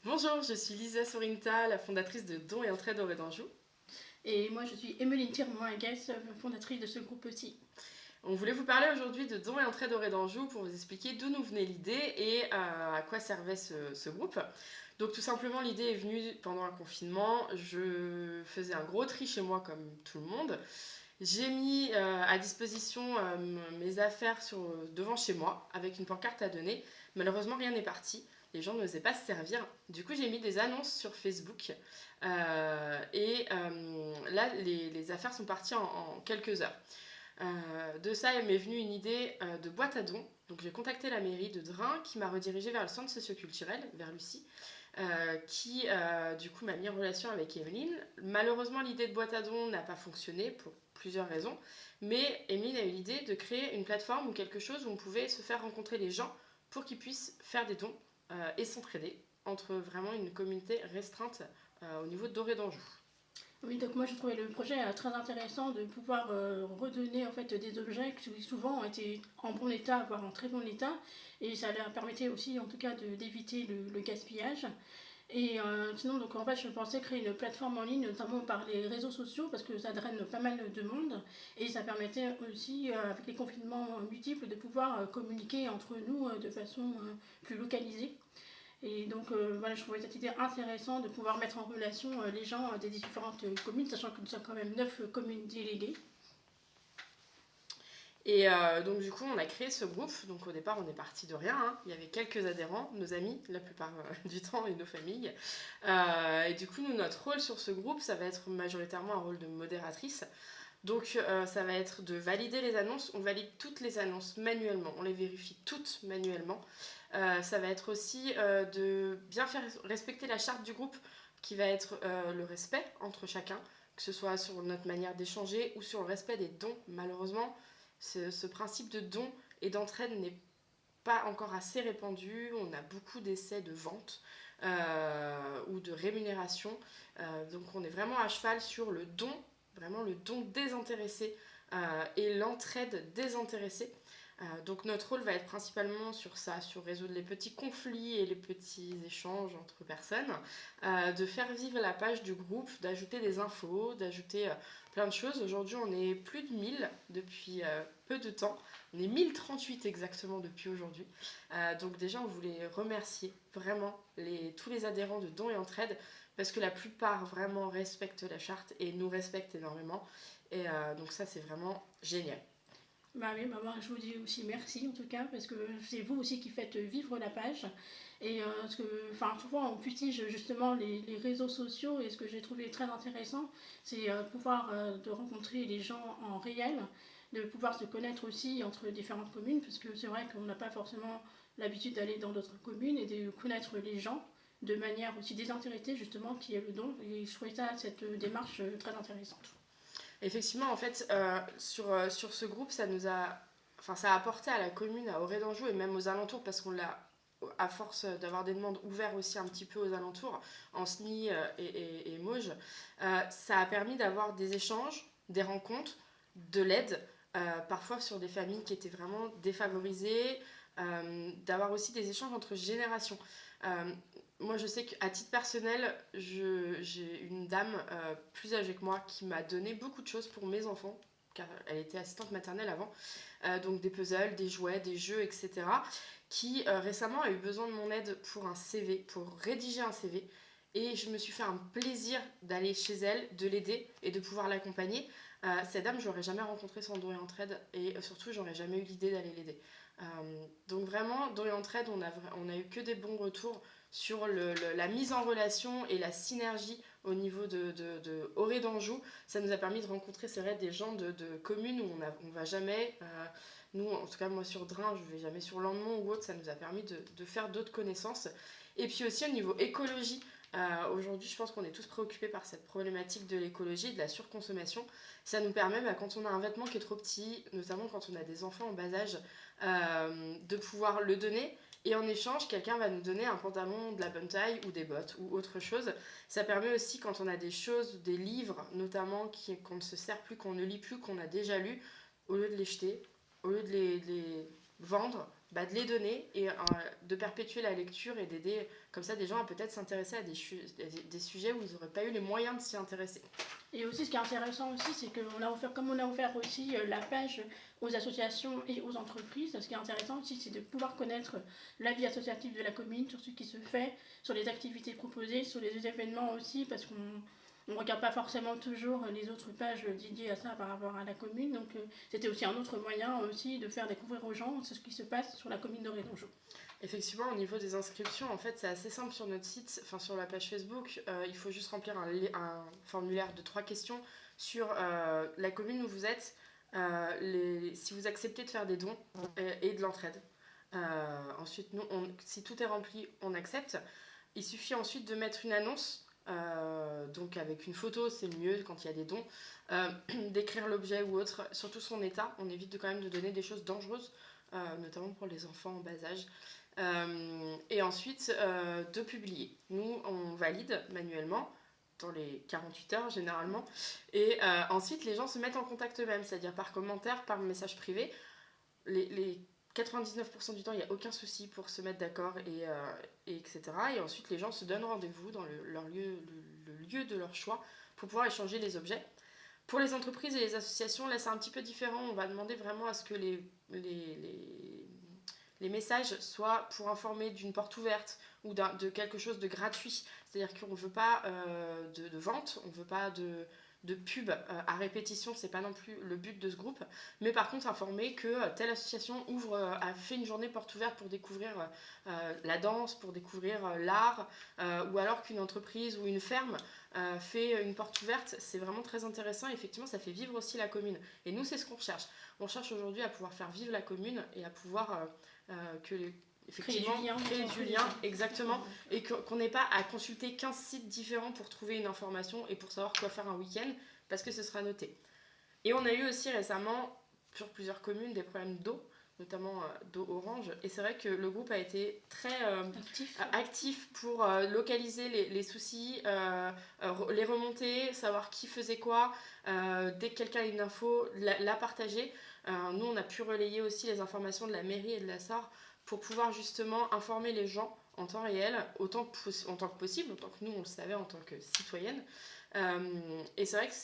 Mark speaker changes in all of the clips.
Speaker 1: Bonjour, je suis Lisa Sorinta, la fondatrice de Dons et Entraide Auray d'Anjou.
Speaker 2: Et moi, je suis Emeline Tirmoin-Guès, fondatrice de ce groupe aussi.
Speaker 1: On voulait vous parler aujourd'hui de Dons et Entraide Auray d'Anjou pour vous expliquer d'où nous venait l'idée et à quoi servait ce groupe. Donc tout simplement, l'idée est venue pendant un confinement. Je faisais un gros tri chez moi comme tout le monde. J'ai mis à disposition mes affaires devant chez moi avec une pancarte à donner. Malheureusement, rien n'est parti. Les gens n'osaient pas se servir. Du coup, j'ai mis des annonces sur Facebook. Là, les affaires sont parties en quelques heures. De ça, m'est venue une idée de boîte à dons. Donc j'ai contacté la mairie de Drin qui m'a redirigée vers le centre socioculturel, vers Lucie, qui du coup m'a mis en relation avec Emeline. Malheureusement, l'idée de boîte à dons n'a pas fonctionné pour plusieurs raisons, mais Emeline a eu l'idée de créer une plateforme ou quelque chose où on pouvait se faire rencontrer les gens pour qu'ils puissent faire des dons et s'entraider entre vraiment une communauté restreinte au niveau de Doré d'Anjou.
Speaker 2: Oui, donc moi, je trouvais le projet très intéressant de pouvoir redonner en fait des objets qui souvent ont été en bon état, voire en très bon état. Et ça leur permettait aussi, en tout cas, d'éviter le gaspillage. Et sinon, donc en fait, je pensais créer une plateforme en ligne, notamment par les réseaux sociaux, parce que ça draine pas mal de monde. Et ça permettait aussi, avec les confinements multiples, de pouvoir communiquer entre nous de façon plus localisée. Et donc voilà, je trouvais cette idée intéressante de pouvoir mettre en relation les gens des différentes communes, sachant que nous sommes quand même 9 communes déléguées.
Speaker 1: Et donc du coup, on a créé ce groupe. Donc au départ, on est parti de rien, hein. Il y avait quelques adhérents, nos amis la plupart du temps et nos familles. Et du coup, nous, notre rôle sur ce groupe, ça va être majoritairement un rôle de modératrice. Donc ça va être de valider les annonces. On valide toutes les annonces manuellement. On les vérifie toutes manuellement. Ça va être aussi de bien faire respecter la charte du groupe qui va être le respect entre chacun, que ce soit sur notre manière d'échanger ou sur le respect des dons. Malheureusement, ce principe de don et d'entraide n'est pas encore assez répandu. On a beaucoup d'essais de vente ou de rémunération. Donc on est vraiment à cheval sur le don, vraiment le don désintéressé et l'entraide désintéressée. Donc notre rôle va être principalement sur ça, sur résoudre les petits conflits et les petits échanges entre personnes, de faire vivre la page du groupe, d'ajouter des infos, d'ajouter plein de choses. Aujourd'hui, on est plus de 1000 depuis peu de temps. On est 1038 exactement depuis aujourd'hui. Donc déjà, on voulait remercier vraiment tous les adhérents de Dons et Entraide parce que la plupart vraiment respectent la charte et nous respectent énormément. Et donc ça, c'est vraiment génial.
Speaker 2: Bah oui, bah moi je vous dis aussi merci en tout cas, parce que c'est vous aussi qui faites vivre la page. Et parce que, enfin, souvent on fustige justement les réseaux sociaux, et ce que j'ai trouvé très intéressant, c'est pouvoir de rencontrer les gens en réel, de pouvoir se connaître aussi entre différentes communes, parce que c'est vrai qu'on n'a pas forcément l'habitude d'aller dans d'autres communes et de connaître les gens de manière aussi désintéressée justement, qui est le don. Et je trouvais ça, cette démarche très intéressante.
Speaker 1: Effectivement, en fait, sur ce groupe, ça a apporté à la commune, à Auray d'Anjou et même aux alentours, parce qu'on l'a, à force d'avoir des demandes, ouvert aussi un petit peu aux alentours, en SNI et Mauges, ça a permis d'avoir des échanges, des rencontres, de l'aide, parfois sur des familles qui étaient vraiment défavorisées, d'avoir aussi des échanges entre générations. Euh, Moi, je sais qu'à titre personnel, j'ai une dame plus âgée que moi qui m'a donné beaucoup de choses pour mes enfants, car elle était assistante maternelle avant, donc des puzzles, des jouets, des jeux, etc., qui récemment a eu besoin de mon aide pour un CV, pour rédiger un CV. Et je me suis fait un plaisir d'aller chez elle, de l'aider et de pouvoir l'accompagner. Cette dame, je l'aurais jamais rencontrée sans Don et Entraide, et surtout, j'aurais jamais eu l'idée d'aller l'aider. Donc vraiment, Don et Entraide, on a eu que des bons retours sur la mise en relation et la synergie au niveau de Auray d'Anjou. Ça nous a permis de rencontrer, c'est vrai, des gens de communes où on va jamais. Nous, en tout cas, moi sur Drin, je vais jamais sur Landemont ou autre. Ça nous a permis de faire d'autres connaissances. Et puis aussi au niveau écologie. Aujourd'hui, je pense qu'on est tous préoccupés par cette problématique de l'écologie, de la surconsommation. Ça nous permet, quand on a un vêtement qui est trop petit, notamment quand on a des enfants en bas âge, de pouvoir le donner et en échange, quelqu'un va nous donner un pantalon de la bonne taille ou des bottes ou autre chose. Ça permet aussi, quand on a des choses, des livres notamment, qu'on ne se sert plus, qu'on ne lit plus, qu'on a déjà lu, au lieu de les jeter, au lieu de les vendre, de les donner et de perpétuer la lecture et d'aider comme ça des gens à peut-être s'intéresser à des sujets où ils n'auraient pas eu les moyens de s'y intéresser.
Speaker 2: Et aussi, ce qui est intéressant aussi, c'est qu'on a offert, comme on a offert aussi la page aux associations et aux entreprises, ce qui est intéressant aussi, c'est de pouvoir connaître la vie associative de la commune, sur ce qui se fait, sur les activités proposées, sur les événements aussi, parce qu'on ne regarde pas forcément toujours les autres pages dédiées à ça par rapport à la commune. Donc c'était aussi un autre moyen aussi de faire découvrir aux gens ce qui se passe sur la commune de Redangeau.
Speaker 1: Effectivement, au niveau des inscriptions, en fait, c'est assez simple sur notre site, enfin sur la page Facebook. Il faut juste remplir un formulaire de 3 questions sur la commune où vous êtes, si vous acceptez de faire des dons et de l'entraide. Ensuite, nous, si tout est rempli, on accepte. Il suffit ensuite de mettre une annonce, donc avec une photo, c'est le mieux quand il y a des dons, d'écrire l'objet ou autre, surtout son état. On évite quand même de donner des choses dangereuses, notamment pour les enfants en bas âge. Et ensuite de publier. Nous, on valide manuellement dans les 48 heures généralement. Et ensuite, les gens se mettent en contact eux-mêmes, c'est-à-dire par commentaire, par message privé. Les 99% du temps, il n'y a aucun souci pour se mettre d'accord, etc. Et ensuite, les gens se donnent rendez-vous dans le lieu de leur choix pour pouvoir échanger les objets. Pour les entreprises et les associations, là, c'est un petit peu différent. On va demander vraiment à ce que les messages soient pour informer d'une porte ouverte ou de quelque chose de gratuit. C'est-à-dire qu'on ne veut pas de vente, on ne veut pas de pub à répétition, c'est pas non plus le but de ce groupe, mais par contre informer que telle association a fait une journée porte ouverte pour découvrir la danse, pour découvrir l'art, ou alors qu'une entreprise ou une ferme fait une porte ouverte. C'est vraiment très intéressant et effectivement ça fait vivre aussi la commune. Et nous c'est ce qu'on recherche. On cherche aujourd'hui à pouvoir faire vivre la commune et à pouvoir effectivement créer du lien, exactement, et qu'on n'ait pas à consulter 15 sites différents pour trouver une information et pour savoir quoi faire un week-end, parce que ce sera noté. Et on a eu aussi récemment, sur plusieurs communes, des problèmes d'eau, notamment d'eau orange, et c'est vrai que le groupe a été très actif pour localiser les soucis, les remonter, savoir qui faisait quoi, dès que quelqu'un a une info, la partager. Nous, on a pu relayer aussi les informations de la mairie et de la SAR pour pouvoir justement informer les gens en temps réel, autant que possible, autant que nous on le savait en tant que citoyenne. Et c'est vrai que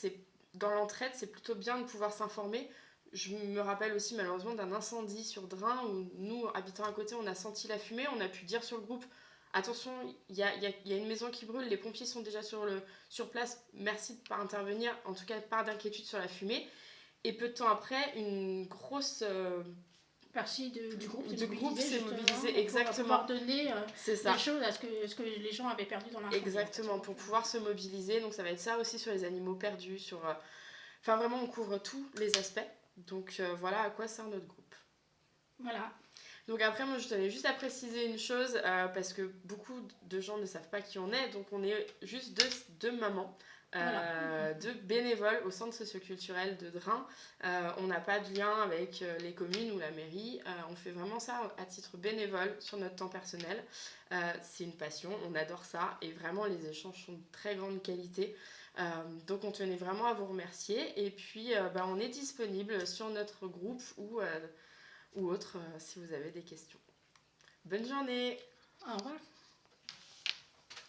Speaker 1: dans l'entraide, c'est plutôt bien de pouvoir s'informer. Je me rappelle aussi malheureusement d'un incendie sur Drain où nous, habitant à côté, on a senti la fumée, on a pu dire sur le groupe attention, il y a une maison qui brûle, les pompiers sont déjà sur place, merci de ne pas intervenir, en tout cas pas d'inquiétude sur la fumée. Et peu de temps après, une grosse
Speaker 2: partie du groupe
Speaker 1: s'est mobilisée exactement
Speaker 2: pour donner
Speaker 1: c'est ça.
Speaker 2: les choses à ce que les gens avaient perdu dans l'incendie.
Speaker 1: Exactement, pour pouvoir se mobiliser. Donc ça va être ça aussi sur les animaux perdus, enfin vraiment on couvre tous les aspects. Donc voilà à quoi sert notre groupe.
Speaker 2: Voilà.
Speaker 1: Donc après moi je tenais juste à préciser une chose parce que beaucoup de gens ne savent pas qui on est. Donc on est juste deux mamans. De bénévoles au centre socioculturel de Drain. On n'a pas de lien avec les communes ou la mairie. On fait vraiment ça à titre bénévole sur notre temps personnel. C'est une passion, on adore ça et vraiment les échanges sont de très grande qualité. Donc on tenait vraiment à vous remercier et puis on est disponible sur notre groupe ou autre si vous avez des questions. Bonne journée.
Speaker 2: Au revoir.